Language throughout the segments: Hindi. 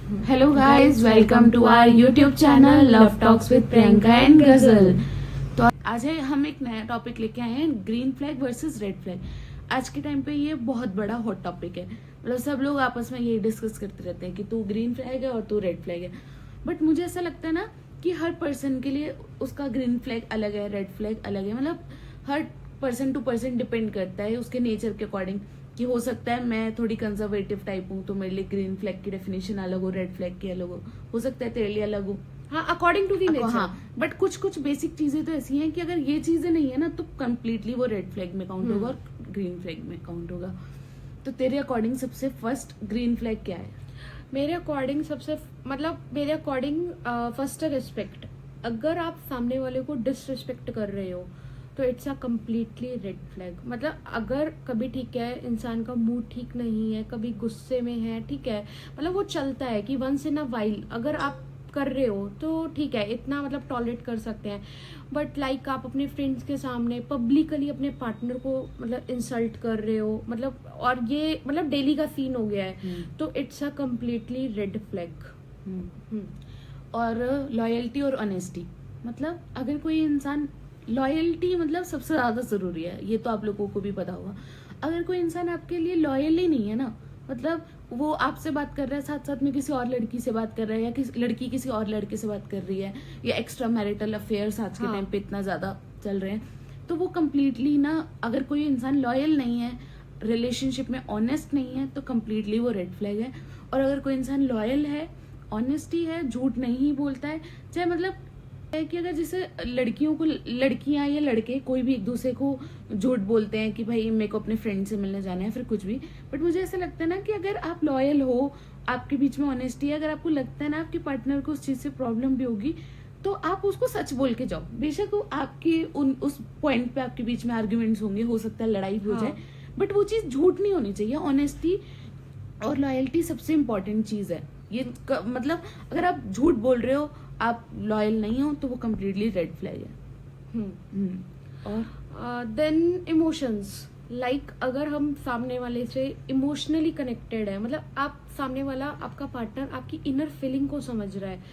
Hello guys, welcome to our YouTube channel Love Talks with Priyanka and Ghazal। तो आज हम एक नया टॉपिक लेके आए हैं, green flag versus red flag. आज के टाइम पे ये बहुत बड़ा हॉट टॉपिक है। मतलब सब लोग आपस में यही डिस्कस करते रहते हैं कि तू ग्रीन फ्लैग है और तू रेड फ्लैग है। बट मुझे ऐसा लगता है ना कि हर पर्सन के लिए उसका ग्रीन फ्लैग अलग है, रेड फ्लैग अलग है। मतलब हर पर्सन टू पर्सन डिपेंड करता है उसके नेचर के अकॉर्डिंग। कि हो सकता है मैं थोड़ी कंजर्वेटिव टाइप हूँ तो मेरे लिए ग्रीन फ्लैग की डेफिनेशन अलग हो, रेड फ्लैग की अलग हो सकता है तेरे लिए अलग हो। हाँ, अकॉर्डिंग टू दी नेचर। हाँ, बट कुछ कुछ बेसिक चीजें तो ऐसी हैं कि अगर ये चीजें नहीं है ना तो कम्प्लीटली वो रेड फ्लैग में काउंट होगा और ग्रीन फ्लैग में काउंट होगा। तो तेरे अकॉर्डिंग सबसे फर्स्ट ग्रीन फ्लैग क्या है? मेरे अकॉर्डिंग फर्स्ट है रिस्पेक्ट। अगर आप सामने वाले को डिसरिस्पेक्ट कर रहे हो तो it's a completely red flag. मतलब अगर कभी ठीक है इंसान का मूड ठीक नहीं है, कभी गुस्से में है, ठीक है, मतलब वो चलता है कि वंस इन अ वाइल अगर आप कर रहे हो तो ठीक है, इतना मतलब टॉलरेट कर सकते हैं। बट लाइक आप अपने फ्रेंड्स के सामने पब्लिकली अपने पार्टनर को मतलब इंसल्ट कर रहे हो, मतलब और ये मतलब डेली का सीन हो गया है, तो it's a completely red flag. और लॉयल्टी और ऑनेस्टी, मतलब अगर कोई इंसान, लॉयल्टी मतलब सबसे ज्यादा जरूरी है, ये तो आप लोगों को भी पता होगा। अगर कोई इंसान आपके लिए लॉयल ही नहीं है ना, मतलब वो आपसे बात कर रहा है साथ साथ में किसी और लड़की से बात कर रहा है, या लड़की किसी और लड़के से बात कर रही है, या एक्स्ट्रा मैरिटल अफेयर्स आज के टाइम पे इतना ज्यादा चल रहे हैं, तो वो कम्प्लीटली ना, अगर कोई इंसान लॉयल नहीं है, रिलेशनशिप में ऑनेस्ट नहीं है, तो कम्प्लीटली वो रेड फ्लैग है। और अगर कोई इंसान लॉयल है, ऑनेस्टी है, झूठ नहीं बोलता है, चाहे मतलब है कि अगर जैसे लड़कियों को, लड़कियां या लड़के कोई भी एक दूसरे को झूठ बोलते हैं कि भाई मेरे को अपने फ्रेंड से मिलने जाना है, फिर कुछ भी। बट मुझे ऐसा लगता है ना कि अगर आप लॉयल हो, आपके बीच में ऑनेस्टी है, अगर आपको लगता है ना आपके पार्टनर को उस चीज से प्रॉब्लम भी होगी, तो आप उसको सच बोल के जाओ। बेशक वो आपके उस पॉइंट पे आपके बीच में आर्ग्यूमेंट्स होंगे, हो सकता है लड़ाई भी हो जाए, बट वो चीज झूठ नहीं होनी चाहिए। ऑनेस्टी और लॉयल्टी सबसे इम्पोर्टेंट चीज है। ये मतलब अगर आप झूठ बोल रहे हो, आप लॉयल नहीं हो, तो वो कम्प्लीटली रेड फ्लैग है। और देन इमोशंस, लाइक अगर हम सामने वाले से इमोशनली कनेक्टेड है, मतलब आप सामने वाला आपका पार्टनर आपकी इनर फीलिंग को समझ रहा है,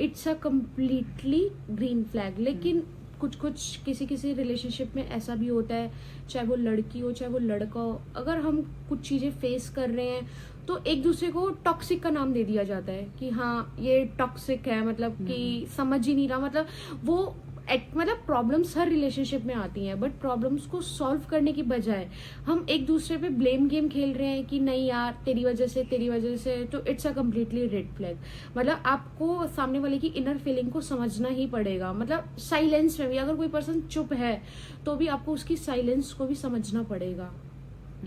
it's a completely green flag. लेकिन कुछ कुछ किसी रिलेशनशिप में ऐसा भी होता है, चाहे वो लड़की हो चाहे वो लड़का हो, अगर हम कुछ चीजें फेस कर रहे हैं तो एक दूसरे को टॉक्सिक का नाम दे दिया जाता है कि हाँ ये टॉक्सिक है, मतलब कि समझ ही नहीं रहा। मतलब वो मतलब प्रॉब्लम्स हर रिलेशनशिप में आती हैं, बट प्रॉब्लम्स को सॉल्व करने की बजाय हम एक दूसरे पे ब्लेम गेम खेल रहे हैं कि नहीं यार तेरी वजह से, तो it's a completely red flag. मतलब आपको सामने वाले की इनर फीलिंग को समझना ही पड़ेगा। मतलब साइलेंस में भी अगर कोई पर्सन चुप है तो भी आपको उसकी साइलेंस को भी समझना पड़ेगा।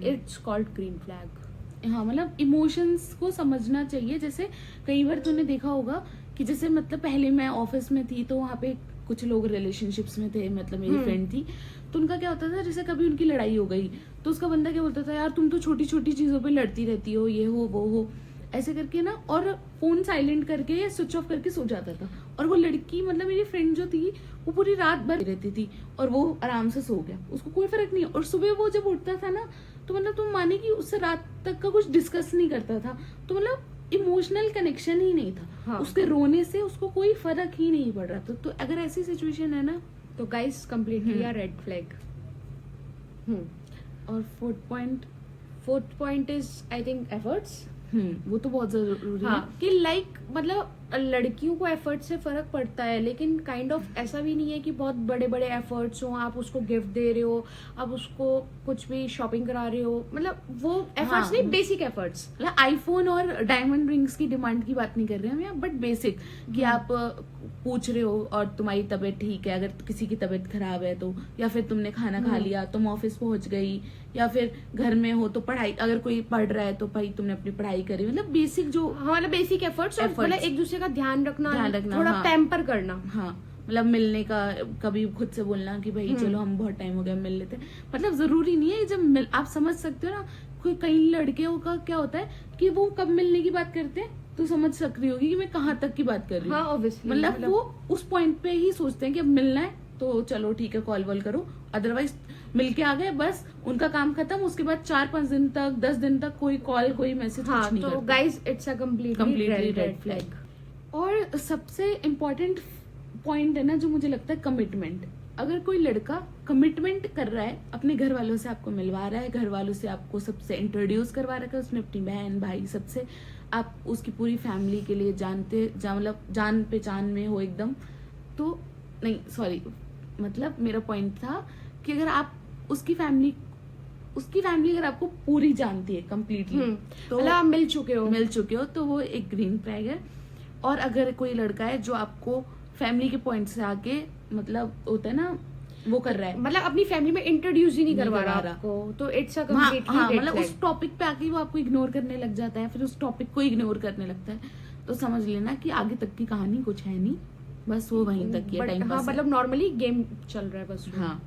It's called green flag. हाँ, मतलब इमोशंस को समझना चाहिए। जैसे कई बार तूने देखा होगा कि जैसे मतलब पहले मैं ऑफिस में थी तो वहाँ पे कुछ लोग रिलेशनशिप्स में थे, मतलब मेरी फ्रेंड थी, तो उनका क्या होता था, जैसे कभी उनकी लड़ाई हो गई तो उसका बंदा क्या बोलता था, यार तुम तो छोटी छोटी चीजों पे लड़ती रहती हो, ये हो वो हो, ऐसे करके ना, और फोन साइलेंट करके या स्विच ऑफ करके सो जाता था। और वो लड़की, मतलब मेरी फ्रेंड जो थी, वो पूरी रात भर रहती थी और वो आराम से सो गया, उसको कोई फर्क नहीं। और सुबह वो जब उठता था ना, तो मतलब तुम माने कि उससे रात तक का कुछ डिस्कस नहीं करता था। तो मतलब इमोशनल कनेक्शन ही नहीं था। हाँ। उसके रोने से उसको कोई फर्क ही नहीं पड़ रहा था। तो अगर ऐसी सिचुएशन है ना, तो गाइस कम्प्लीटली आ रेड फ्लैग। और fourth point is I think efforts. वो तो बहुत जरूरी है कि लाइक मतलब लड़कियों को एफर्ट से फर्क पड़ता है, लेकिन काइंड ऑफ ऐसा भी नहीं है कि बहुत बड़े बड़े एफर्ट्स हो, आप उसको गिफ्ट दे रहे हो, आप उसको कुछ भी शॉपिंग करा रहे हो, मतलब वो एफर्ट्स नहीं, बेसिक एफर्ट्स। आईफोन और डायमंड रिंग्स की डिमांड की बात नहीं कर रहे हैं हम यहाँ, बट बेसिक कि आप पूछ रहे हो और तुम्हारी तबीयत ठीक है, अगर किसी की तबीयत खराब है तो, या फिर तुमने खाना खा लिया, तुम ऑफिस पहुंच गई, या फिर घर में हो तो पढ़ाई, अगर कोई पढ़ रहा है तो भाई तुमने अपनी पढ़ाई करी, मतलब बेसिक जो, मतलब बेसिक एफर्ट्स, मतलब एक दूसरे का ध्यान रखना, थोड़ा पैम्पर करना। हाँ, मतलब मिलने का, कभी खुद से बोलना कि भाई चलो हम बहुत टाइम हो गया मिल लेते। मतलब जरूरी नहीं है, जब आप समझ सकते हो ना, कोई कई लड़कियों का क्या होता है कि वो कब मिलने की बात करते हैं, तो समझ सक रही होगी कि मैं कहाँ तक की बात कर रही हूँ। हाँ, ऑब्वियसली, मतलब वो उस पॉइंट पे ही सोचते हैं कि अब मिलना है तो चलो ठीक है कॉल वॉल करो, अदरवाइज मिलके आ गए बस उनका काम खत्म, उसके बाद 4-5 दिन तक 10 दिन तक कोई कॉल कोई मैसेज हाँ, कुछ नहीं तो करते। Guys it's a Completely completely red flag। और सबसे इम्पोर्टेंट पॉइंट है ना जो मुझे लगता है, कमिटमेंट। अगर कोई लड़का कमिटमेंट कर रहा है, अपने घर वालों से आपको मिलवा रहा है, घर वालों से आपको सबसे इंट्रोड्यूस करवा रखा है, उसने अपनी बहन भाई सबसे, आप उसकी पूरी फैमिली के लिए मतलब जान पहचान में हो एकदम, तो नहीं सॉरी, मतलब मेरा पॉइंट था कि अगर आप उसकी फैमिली अगर आपको पूरी जानती है कंप्लीटली, तो मतलब आप मिल चुके हो तो वो एक ग्रीन फ्लैग है। और अगर कोई लड़का है जो आपको फैमिली के पॉइंट से आके, मतलब होता है ना, वो कर रहा है, मतलब अपनी फैमिली में इंट्रोड्यूस ही नहीं नहीं करवा करवा रहा रहा। आपको, तो इट्स अ हाँ, कम्प्लीटली मतलब उस टॉपिक पे आके वो आपको इग्नोर करने लग जाता है, फिर उस टॉपिक को इग्नोर करने लगता है, तो समझ लेना कि आगे तक की कहानी कुछ है नहीं, बस वो वहीं तक की है, टाइम हाँ, पास है। मतलब नॉर्मली गेम चल रहा है बस वो। हाँ,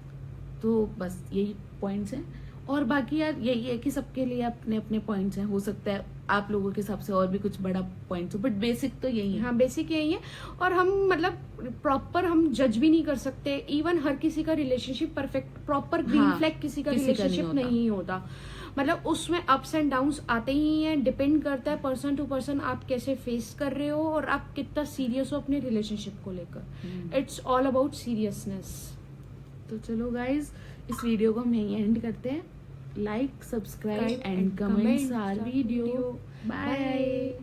तो बस यही पॉइंट्स हैं। और बाकी यार यही है कि सबके लिए अपने अपने पॉइंट्स हैं, हो सकता है आप लोगों के हिसाब से और भी कुछ बड़ा पॉइंट्स हो, बट बेसिक तो यही है। हाँ, बेसिक यही है। और हम मतलब प्रॉपर हम जज भी नहीं कर सकते, इवन हर किसी का relationship perfect proper green flag किसी का रिलेशनशिप नहीं होता, मतलब उसमें अप्स एंड डाउन्स आते ही हैं, डिपेंड करता है पर्सन टू पर्सन आप कैसे फेस कर रहे हो और आप कितना सीरियस हो अपने रिलेशनशिप को लेकर। It's all about seriousness. तो चलो गाइज, इस वीडियो को हम यहीं एंड करते हैं। Like, subscribe and comments our video. Bye.